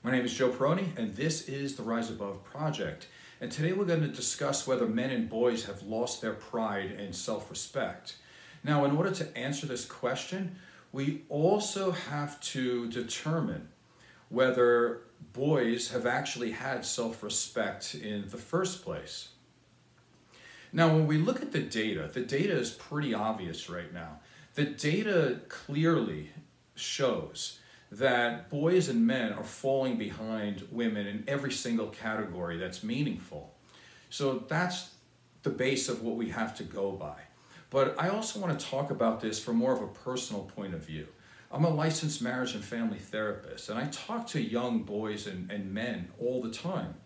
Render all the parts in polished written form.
My name is Joe Peroni, and this is the Rise Above Project. And today we're going to discuss whether men and boys have lost their pride and self-respect. Now, in order to answer this question, we also have to determine whether boys have actually had self-respect in the first place. Now, when we look at the data is pretty obvious right now. The data clearly shows that boys and men are falling behind women in every single category that's meaningful. So that's the base of what we have to go by. But I also want to talk about this from more of a personal point of view. I'm a licensed marriage and family therapist, and I talk to young boys and men all the time.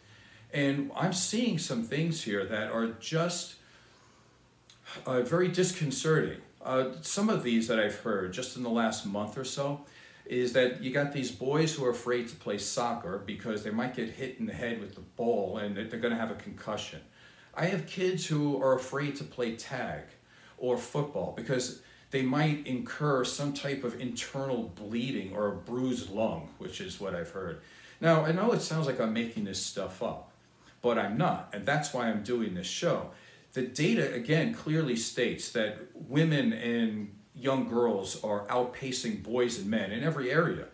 And I'm seeing some things here that are just very disconcerting. Some of these that I've heard just in the last month or so is that you got these boys who are afraid to play soccer because they might get hit in the head with the ball and they're going to have a concussion. I have kids who are afraid to play tag or football because they might incur some type of internal bleeding or a bruised lung, which is what I've heard. Now, I know it sounds like I'm making this stuff up, but I'm not, and that's why I'm doing this show. The data, again, clearly states that women and young girls are outpacing boys and men in every area.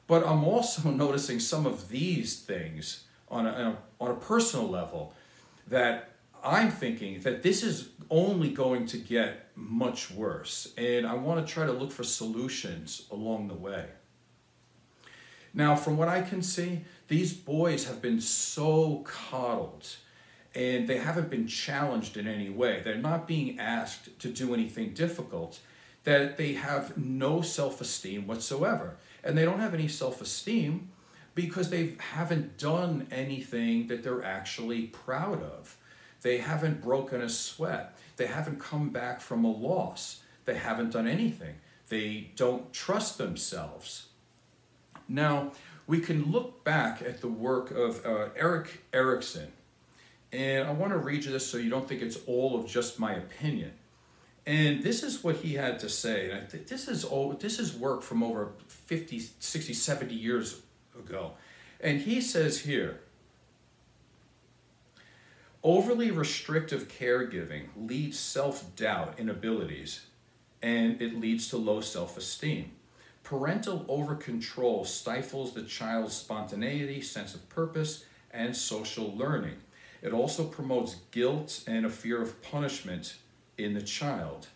But I'm also noticing some of these things on a personal level that I'm thinking that this is only going to get much worse. And I want to try to look for solutions along the way. Now, from what I can see, these boys have been so coddled and they haven't been challenged in any way. They're not being asked to do anything difficult, that they have no self-esteem whatsoever. And they don't have any self-esteem because they haven't done anything that they're actually proud of. They haven't broken a sweat. They haven't come back from a loss. They haven't done anything. They don't trust themselves. Now, we can look back at the work of Erik Erikson, and I want to read you this so you don't think it's all of just my opinion. And this is what he had to say. And this is work from over 50, 60, 70 years ago. And he says here, overly restrictive caregiving leads self-doubt in abilities, and it leads to low self-esteem. Parental over-control stifles the child's spontaneity, sense of purpose, and social learning. It also promotes guilt and a fear of punishment in the child.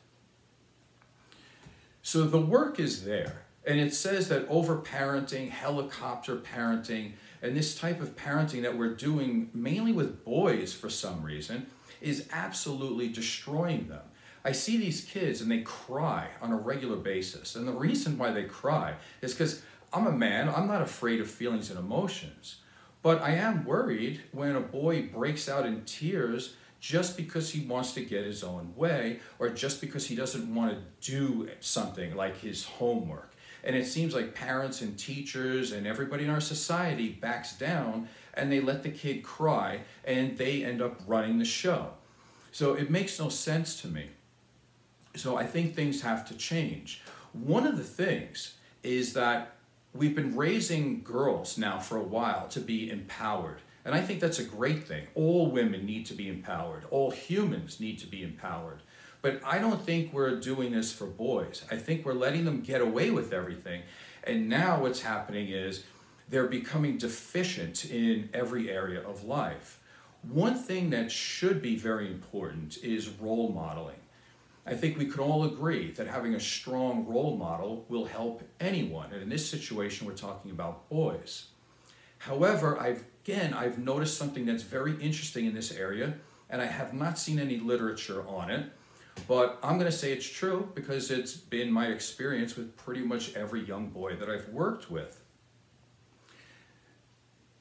So the work is there, and it says that over-parenting, helicopter parenting, and this type of parenting that we're doing mainly with boys for some reason is absolutely destroying them. I see these kids and they cry on a regular basis, and the reason why they cry is because I'm a man, I'm not afraid of feelings and emotions, but I am worried when a boy breaks out in tears just because he wants to get his own way, or just because he doesn't want to do something like his homework. And it seems like parents and teachers and everybody in our society backs down and they let the kid cry and they end up running the show. So it makes no sense to me. So I think things have to change. One of the things is that we've been raising girls now for a while to be empowered. And I think that's a great thing. All women need to be empowered. All humans need to be empowered. But I don't think we're doing this for boys. I think we're letting them get away with everything. And now what's happening is they're becoming deficient in every area of life. One thing that should be very important is role modeling. I think we can all agree that having a strong role model will help anyone. And in this situation, we're talking about boys. However, I've noticed something that's very interesting in this area, and I have not seen any literature on it, but I'm going to say it's true because it's been my experience with pretty much every young boy that I've worked with.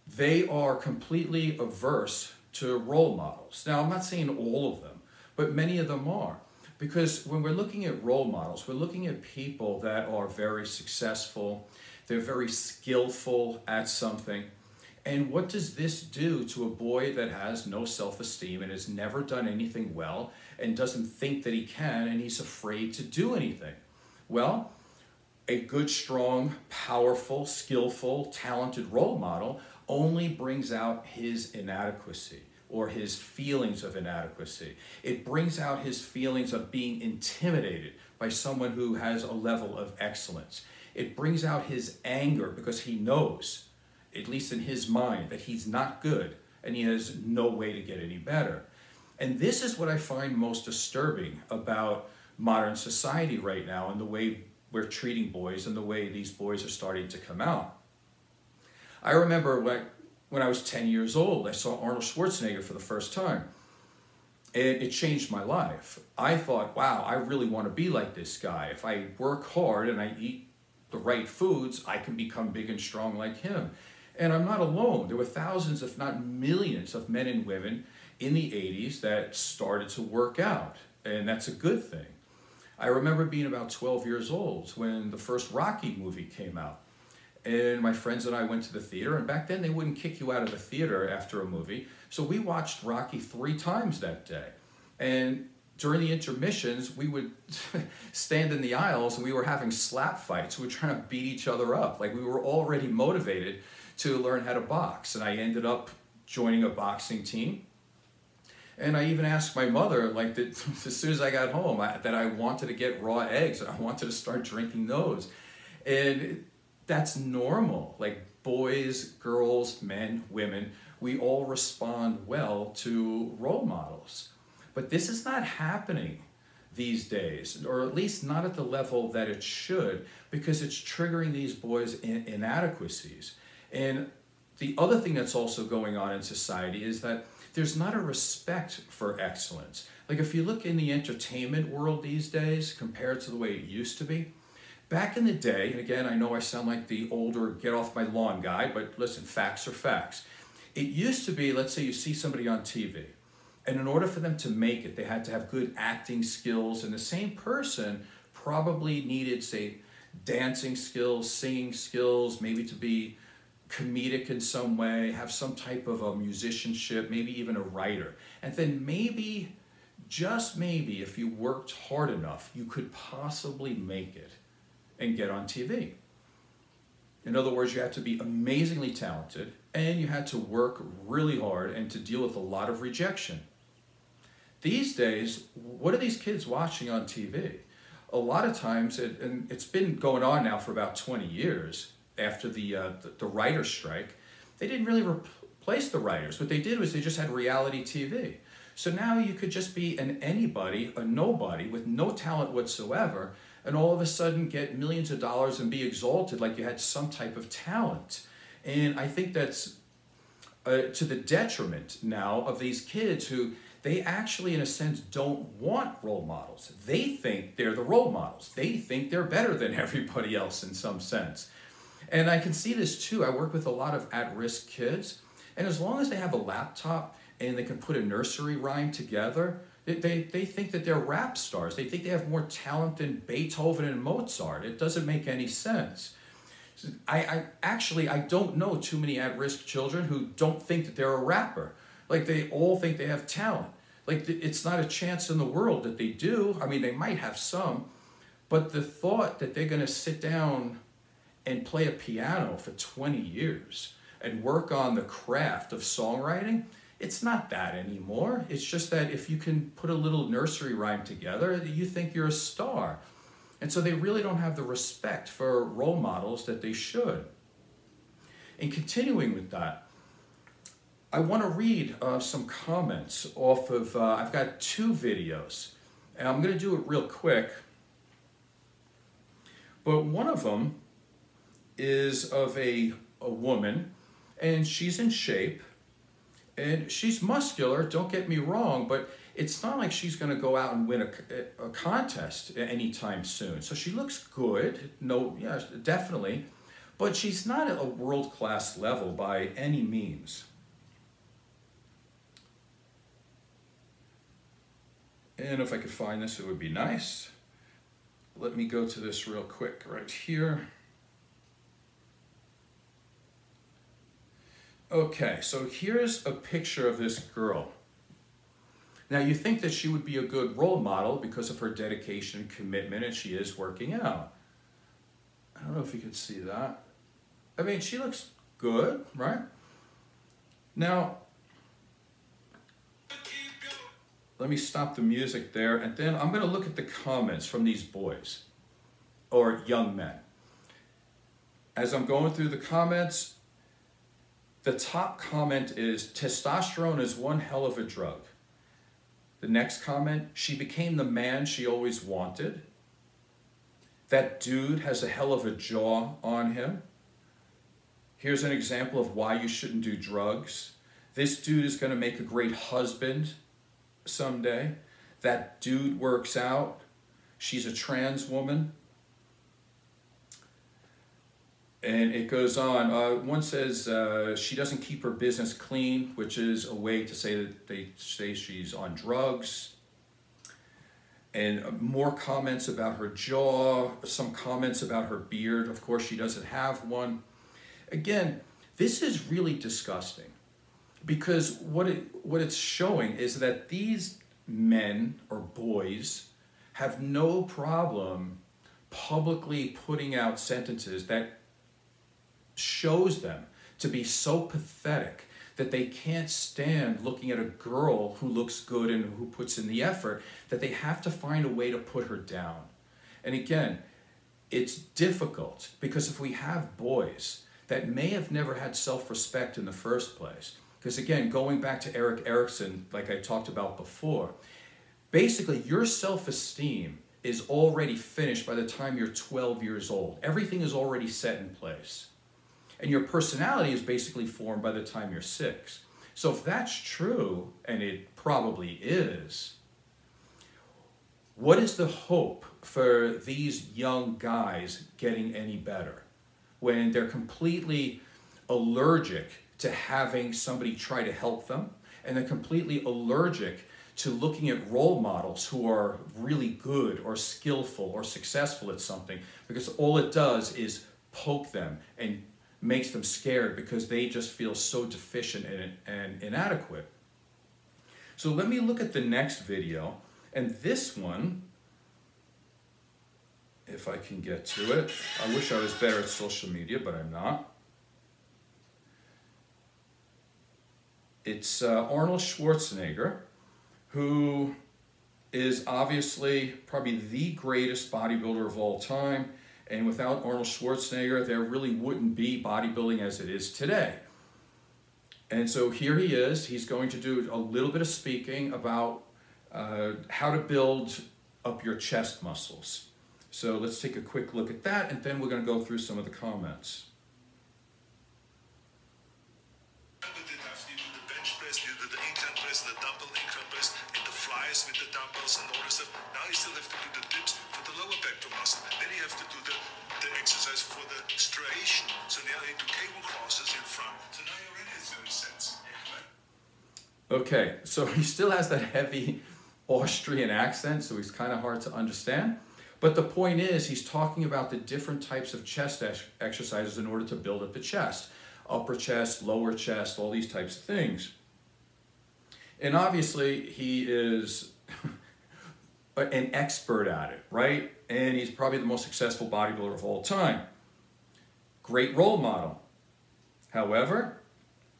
They are completely averse to role models. Now, I'm not saying all of them, but many of them are. Because when we're looking at role models, we're looking at people that are very successful, they're very skillful at something. And what does this do to a boy that has no self-esteem and has never done anything well and doesn't think that he can and he's afraid to do anything? Well, A good, strong, powerful, skillful, talented role model only brings out his inadequacy or his feelings of inadequacy. It brings out his feelings of being intimidated by someone who has a level of excellence. It brings out his anger because he knows, at least in his mind, that he's not good and he has no way to get any better. And this is what I find most disturbing about modern society right now and the way we're treating boys and the way these boys are starting to come out. I remember when I was 10 years old, I saw Arnold Schwarzenegger for the first time. And it changed my life. I thought, wow, I really want to be like this guy. If I work hard and I eat the right foods, I can become big and strong like him. And I'm not alone. There were thousands, if not millions, of men and women in the 80s that started to work out. And that's a good thing. I remember being about 12 years old when the first Rocky movie came out. And my friends and I went to the theater, and back then they wouldn't kick you out of the theater after a movie. So we watched Rocky 3 times that day. And during the intermissions, we would stand in the aisles and we were having slap fights. We were trying to beat each other up. Like, we were already motivated to learn how to box. And I ended up joining a boxing team. And I even asked my mother, like, that as soon as I got home, that I wanted to get raw eggs. And I wanted to start drinking those. And that's normal. Like, boys, girls, men, women, we all respond well to role models. But this is not happening these days, or at least not at the level that it should, because it's triggering these boys' inadequacies. And the other thing that's also going on in society is that there's not a respect for excellence. Like, if you look in the entertainment world these days compared to the way it used to be, back in the day, and again, I know I sound like the older get off my lawn guy, but listen, facts are facts. It used to be, let's say you see somebody on TV, and in order for them to make it, they had to have good acting skills, and the same person probably needed, say, dancing skills, singing skills, maybe to be comedic in some way, have some type of a musicianship, maybe even a writer. And then maybe, just maybe, if you worked hard enough, you could possibly make it and get on TV. In other words, you had to be amazingly talented and you had to work really hard and to deal with a lot of rejection. These days, what are these kids watching on TV? A lot of times, and it's been going on now for about 20 years after the writer's strike, they didn't really replace the writers. What they did was they just had reality TV. So now you could just be an anybody, a nobody, with no talent whatsoever, and all of a sudden get millions of dollars and be exalted like you had some type of talent. And I think that's to the detriment now of these kids who, they actually, in a sense, don't want role models. They think they're the role models. They think they're better than everybody else in some sense. And I can see this too. I work with a lot of at-risk kids, and as long as they have a laptop and they can put a nursery rhyme together, they think that they're rap stars. They think they have more talent than Beethoven and Mozart. It doesn't make any sense. I don't know too many at-risk children who don't think that they're a rapper. Like, they all think they have talent. Like, it's not a chance in the world that they do. I mean, they might have some, but the thought that they're going to sit down and play a piano for 20 years and work on the craft of songwriting, it's not that anymore. It's just that if you can put a little nursery rhyme together, you think you're a star. And so they really don't have the respect for role models that they should. And continuing with that, I want to read some comments off of, I've got 2 videos, and I'm going to do it real quick. But one of them is of a woman, and she's in shape, and she's muscular, don't get me wrong, but it's not like she's going to go out and win a contest anytime soon. So she looks good, no, yeah, definitely, but she's not at a world-class level by any means. And if I could find this, it would be nice. Let me go to this real quick right here. Okay, so here's a picture of this girl. Now, you think that she would be a good role model because of her dedication and commitment, and she is working out. I don't know if you can see that. I mean, she looks good, right? Now, let me stop the music there, and then I'm going to look at the comments from these boys or young men. As I'm going through the comments, the top comment is, testosterone is one hell of a drug. The next comment, she became the man she always wanted. That dude has a hell of a jaw on him. Here's an example of why you shouldn't do drugs. This dude is going to make a great husband someday. That dude works out. She's a trans woman. And it goes on. One says she doesn't keep her business clean, which is a way to say that they say she's on drugs. And more comments about her jaw, some comments about her beard. Of course, she doesn't have one. Again, this is really disgusting, because what it's showing is that these men or boys have no problem publicly putting out sentences that shows them to be so pathetic that they can't stand looking at a girl who looks good and who puts in the effort, that they have to find a way to put her down. And again, it's difficult, because if we have boys that may have never had self-respect in the first place, because again, going back to Erik Erikson, like I talked about before, basically your self-esteem is already finished by the time you're 12 years old. Everything is already set in place. And your personality is basically formed by the time you're 6. So if that's true, and it probably is, what is the hope for these young guys getting any better when they're completely allergic to having somebody try to help them, and they're completely allergic to looking at role models who are really good or skillful or successful at something, because all it does is poke them and makes them scared because they just feel so deficient and inadequate. So let me look at the next video, and this one, if I can get to it. I wish I was better at social media, but I'm not. It's Arnold Schwarzenegger, who is obviously probably the greatest bodybuilder of all time. And without Arnold Schwarzenegger, there really wouldn't be bodybuilding as it is today. And so here he is. He's going to do a little bit of speaking about how to build up your chest muscles. So let's take a quick look at that, and then we're going to go through some of the comments. With the dumbbells and all this stuff. Now you still have to do the dips for the lower back to muscle. Then you have to do the exercise for the striation. So now you do cable crosses in front. So now you're ready in 30 sets. Okay, so he still has that heavy Austrian accent, so he's kind of hard to understand. But the point is, he's talking about the different types of chest exercises in order to build up the chest. Upper chest, lower chest, all these types of things. And obviously, he is an expert at it, right? And he's probably the most successful bodybuilder of all time. Great role model. However,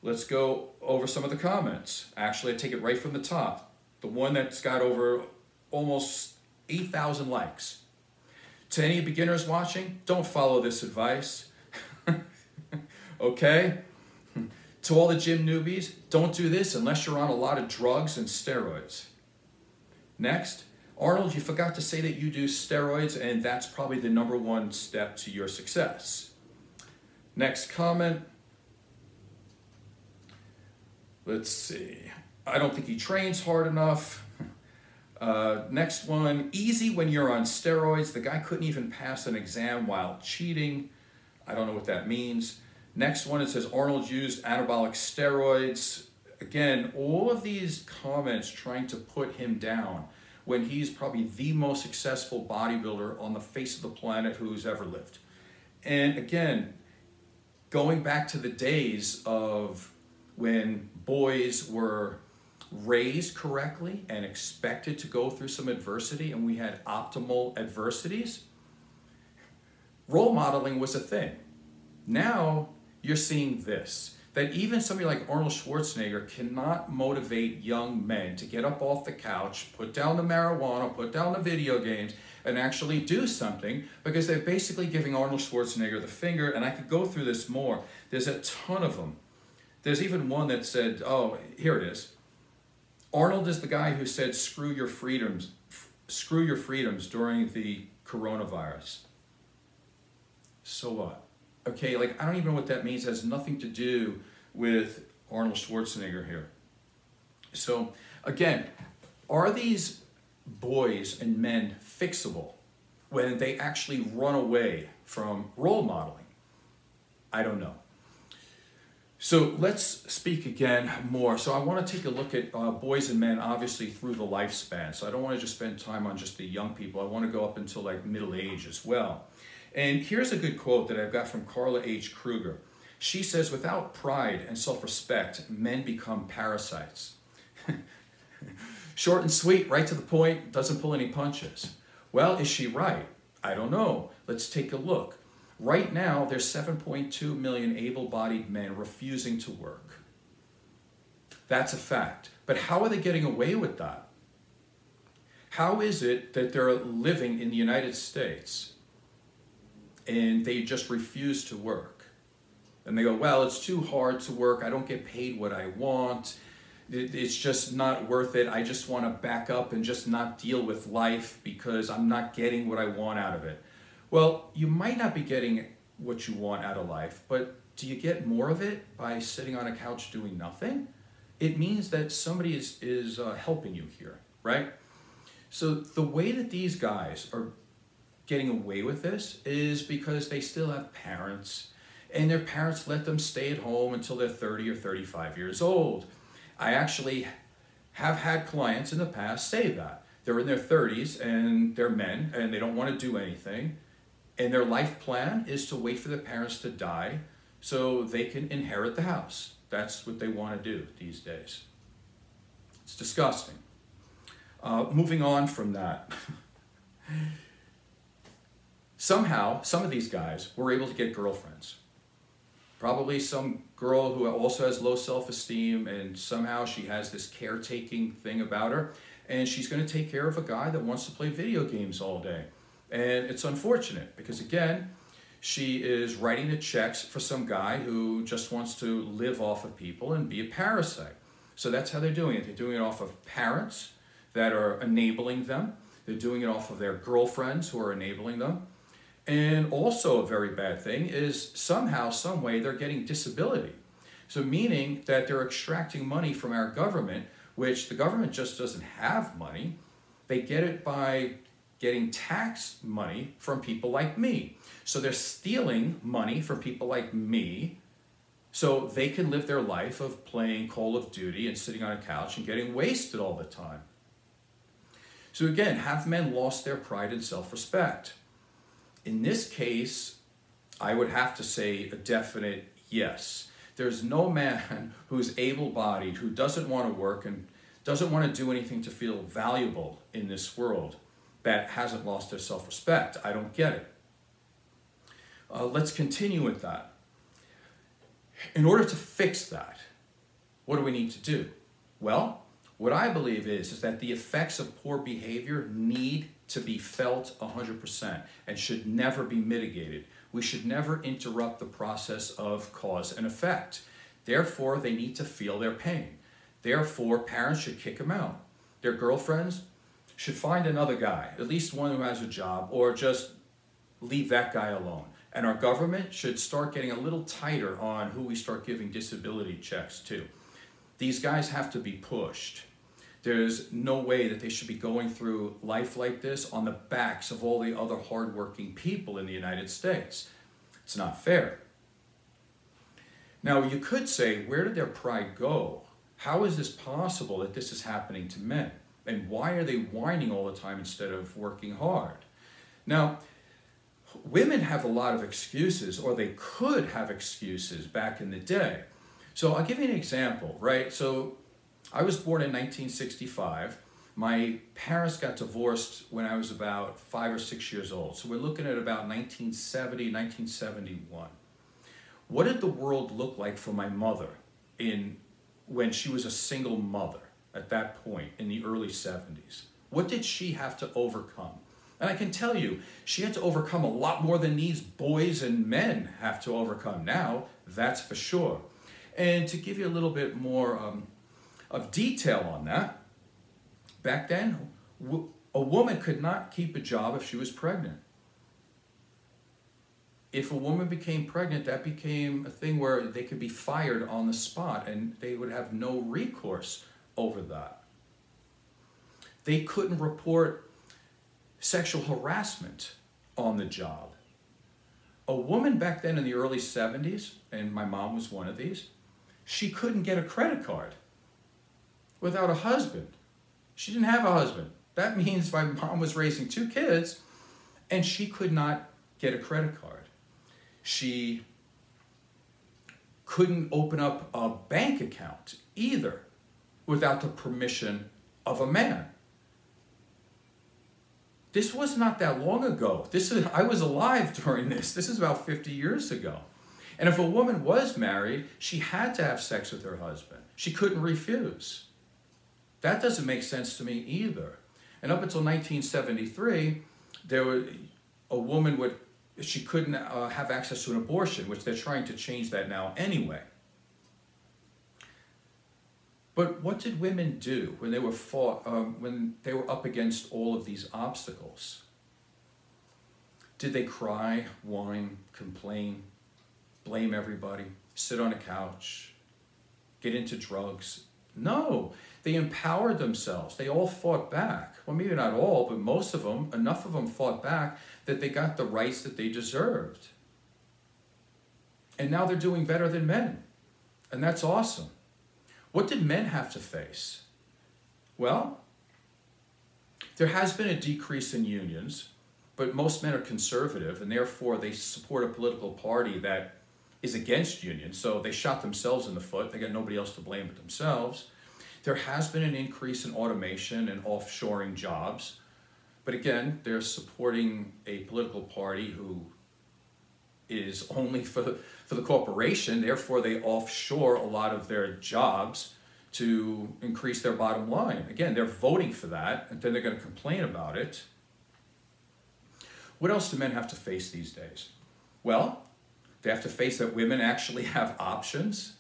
let's go over some of the comments. Actually, I take it right from the top. The one that's got over almost 8,000 likes. To any beginners watching, don't follow this advice. Okay? To all the gym newbies, don't do this unless you're on a lot of drugs and steroids. Next, Arnold, you forgot to say that you do steroids, and that's probably the #1 step to your success. Next comment. Let's see. I don't think he trains hard enough. Next one, easy when you're on steroids. The guy couldn't even pass an exam while cheating. I don't know what that means. Next one, it says Arnold used anabolic steroids. Again, all of these comments trying to put him down when he's probably the most successful bodybuilder on the face of the planet who's ever lived. And again, going back to the days of when boys were raised correctly and expected to go through some adversity, and we had optimal adversities, role modeling was a thing. Now you're seeing this, that even somebody like Arnold Schwarzenegger cannot motivate young men to get up off the couch, put down the marijuana, put down the video games, and actually do something, because they're basically giving Arnold Schwarzenegger the finger. And I could go through this more. There's a ton of them. There's even one that said, oh, here it is. Arnold is the guy who said, screw your freedoms during the coronavirus. So what? Okay, like, I don't even know what that means. It has nothing to do with Arnold Schwarzenegger here. So, again, are these boys and men fixable when they actually run away from role modeling? I don't know. So let's speak again more. So I want to take a look at boys and men, obviously, through the lifespan. So I don't want to just spend time on just the young people. I want to go up until like middle age as well. And here's a good quote that I've got from Carla H. Kruger. She says, without pride and self-respect, men become parasites. Short and sweet, right to the point, doesn't pull any punches. Well, is she right? I don't know. Let's take a look. Right now, there's 7.2 million able-bodied men refusing to work. That's a fact. But how are they getting away with that? How is it that they're living in the United States and they just refuse to work? And they go, well, it's too hard to work. I don't get paid what I want. It's just not worth it. I just want to back up and just not deal with life because I'm not getting what I want out of it. Well, you might not be getting what you want out of life, but do you get more of it by sitting on a couch doing nothing? It means that somebody is helping you here, right? So the way that these guys are getting away with this is because they still have parents, and their parents let them stay at home until they're 30 or 35 years old. I actually have had clients in the past say that. They're in their 30s and they're men and they don't want to do anything. And their life plan is to wait for their parents to die so they can inherit the house. That's what they want to do these days. It's disgusting. Moving on from that. Somehow, some of these guys were able to get girlfriends. Probably some girl who also has low self-esteem, and somehow she has this caretaking thing about her, and she's going to take care of a guy that wants to play video games all day. And it's unfortunate because, again, she is writing the checks for some guy who just wants to live off of people and be a parasite. So that's how they're doing it. They're doing it off of parents that are enabling them. They're doing it off of their girlfriends who are enabling them. And also a very bad thing is somehow, some way, they're getting disability. So meaning that they're extracting money from our government, which the government just doesn't have money. They get it by getting tax money from people like me. So they're stealing money from people like me so they can live their life of playing Call of Duty and sitting on a couch and getting wasted all the time. So again, have men lost their pride and self-respect? In this case, I would have to say a definite yes. There's no man who's able-bodied, who doesn't want to work and doesn't want to do anything to feel valuable in this world, that hasn't lost their self-respect. I don't get it. Let's continue with that. In order to fix that, what do we need to do? Well, what I believe is that the effects of poor behavior need to be felt 100% and should never be mitigated. We should never interrupt the process of cause and effect. Therefore, they need to feel their pain. Therefore, parents should kick them out. Their girlfriends should find another guy, at least one who has a job, or just leave that guy alone. And our government should start getting a little tighter on who we start giving disability checks to. These guys have to be pushed. There's no way that they should be going through life like this on the backs of all the other hardworking people in the United States. It's not fair. Now, you could say, where did their pride go? How is this possible that this is happening to men? And why are they whining all the time instead of working hard? Now, women have a lot of excuses, or they could have excuses back in the day. So I'll give you an example, right? So I was born in 1965. My parents got divorced when I was about 5 or 6 years old. So we're looking at about 1970, 1971. What did the world look like for my mother when she was a single mother at that point in the early 70s? What did she have to overcome? And I can tell you, she had to overcome a lot more than these boys and men have to overcome now, that's for sure. And to give you a little bit more of detail on that, back then, a woman could not keep a job if she was pregnant. If a woman became pregnant, that became a thing where they could be fired on the spot and they would have no recourse over that. They couldn't report sexual harassment on the job. A woman back then in the early 70s, and my mom was one of these, she couldn't get a credit card without a husband. She didn't have a husband. That means my mom was raising 2 kids and she could not get a credit card. She couldn't open up a bank account either without the permission of a man. This was not that long ago. I was alive during this. This is about 50 years ago. And if a woman was married, she had to have sex with her husband. She couldn't refuse. That doesn't make sense to me either. And up until 1973, she couldn't have access to an abortion, which they're trying to change that now anyway. But what did women do when they were up against all of these obstacles? Did they cry, whine, complain, blame everybody, sit on a couch, get into drugs? No, they empowered themselves. They all fought back. Well, maybe not all, but most of them, enough of them fought back that they got the rights that they deserved. And now they're doing better than men. And that's awesome. What did men have to face? Well, there has been a decrease in unions, but most men are conservative, and therefore they support a political party that is against unions, so they shot themselves in the foot. They got nobody else to blame but themselves. There has been an increase in automation and offshoring jobs, but again, they're supporting a political party who is only for the corporation, therefore they offshore a lot of their jobs to increase their bottom line. Again, they're voting for that, and then they're going to complain about it. What else do men have to face these days? Well, they have to face that women actually have options.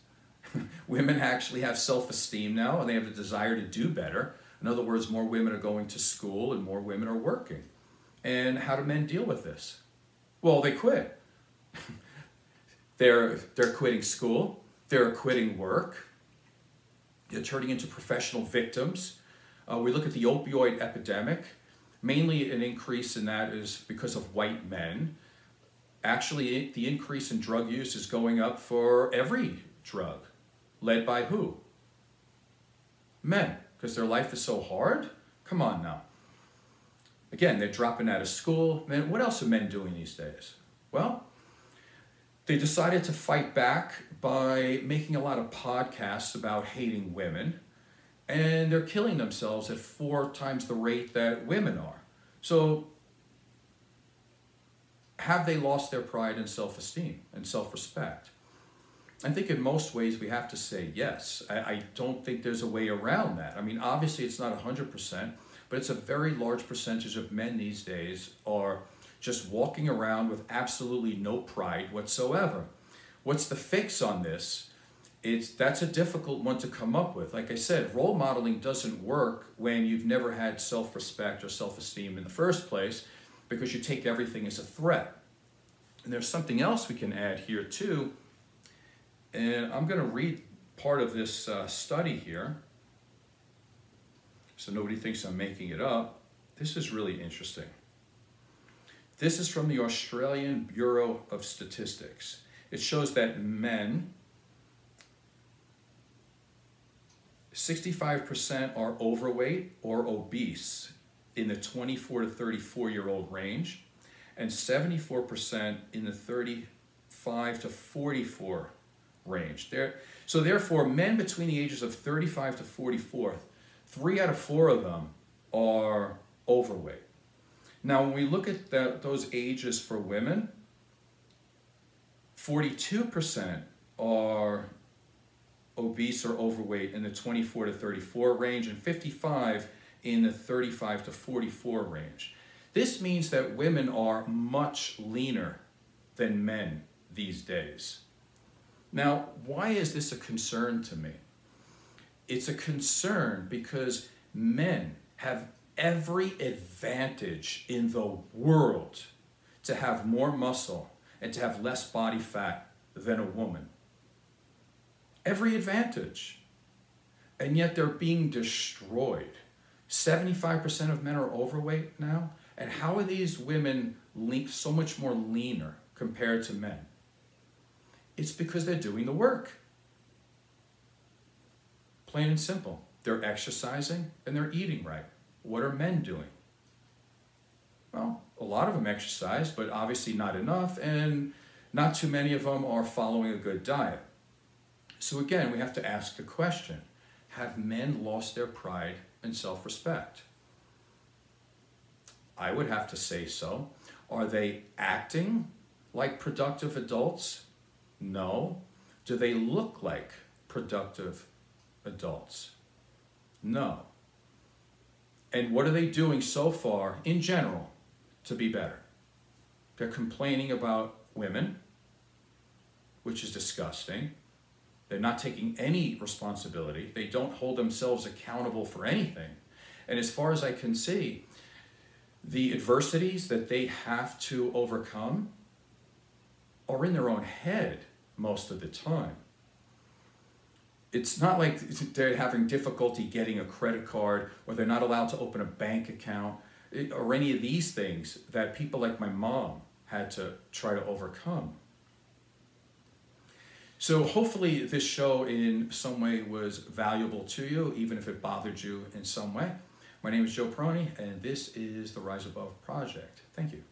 Women actually have self-esteem now, and they have a desire to do better. In other words, more women are going to school and more women are working. And how do men deal with this? Well, they quit. They're quitting school. They're quitting work. They're turning into professional victims. We look at the opioid epidemic. Mainly an increase in that is because of white men. Actually, the increase in drug use is going up for every drug. Led by who? Men, because their life is so hard? Come on now. Again, they're dropping out of school. Man, what else are men doing these days? Well, they decided to fight back by making a lot of podcasts about hating women, and they're killing themselves at 4 times the rate that women are. So, have they lost their pride and self-esteem and self-respect? I think in most ways we have to say yes. I don't think there's a way around that. I mean, obviously it's not 100%, but it's a very large percentage of men these days are just walking around with absolutely no pride whatsoever. What's the fix on this? That's a difficult one to come up with. Like I said, role modeling doesn't work when you've never had self-respect or self-esteem in the first place, because you take everything as a threat. And there's something else we can add here too. And I'm going to read part of this study here, so nobody thinks I'm making it up. This is really interesting. This is from the Australian Bureau of Statistics. It shows that men, 65% are overweight or obese in the 24 to 34-year-old range, and 74% in the 35 to 44 range. So therefore, men between the ages of 35 to 44, 3 out of 4 of them are overweight. Now, when we look at those ages for women, 42% are obese or overweight in the 24 to 34 range, and 55 in the 35 to 44 range. This means that women are much leaner than men these days. Now, why is this a concern to me? It's a concern because men have every advantage in the world to have more muscle and to have less body fat than a woman. Every advantage. And yet they're being destroyed. 75% of men are overweight now. And how are these women so much more leaner compared to men? It's because they're doing the work. Plain and simple. They're exercising and they're eating right. What are men doing? Well, a lot of them exercise, but obviously not enough, and not too many of them are following a good diet. So again, we have to ask the question, have men lost their pride and self-respect? I would have to say so. Are they acting like productive adults? No. Do they look like productive adults? No. And what are they doing so far, in general, to be better? They're complaining about women, which is disgusting. They're not taking any responsibility. They don't hold themselves accountable for anything. And as far as I can see, the adversities that they have to overcome are in their own head most of the time. It's not like they're having difficulty getting a credit card, or they're not allowed to open a bank account, or any of these things that people like my mom had to try to overcome. So hopefully this show in some way was valuable to you, even if it bothered you in some way. My name is Joe Peroni, and this is the Rise Above Project. Thank you.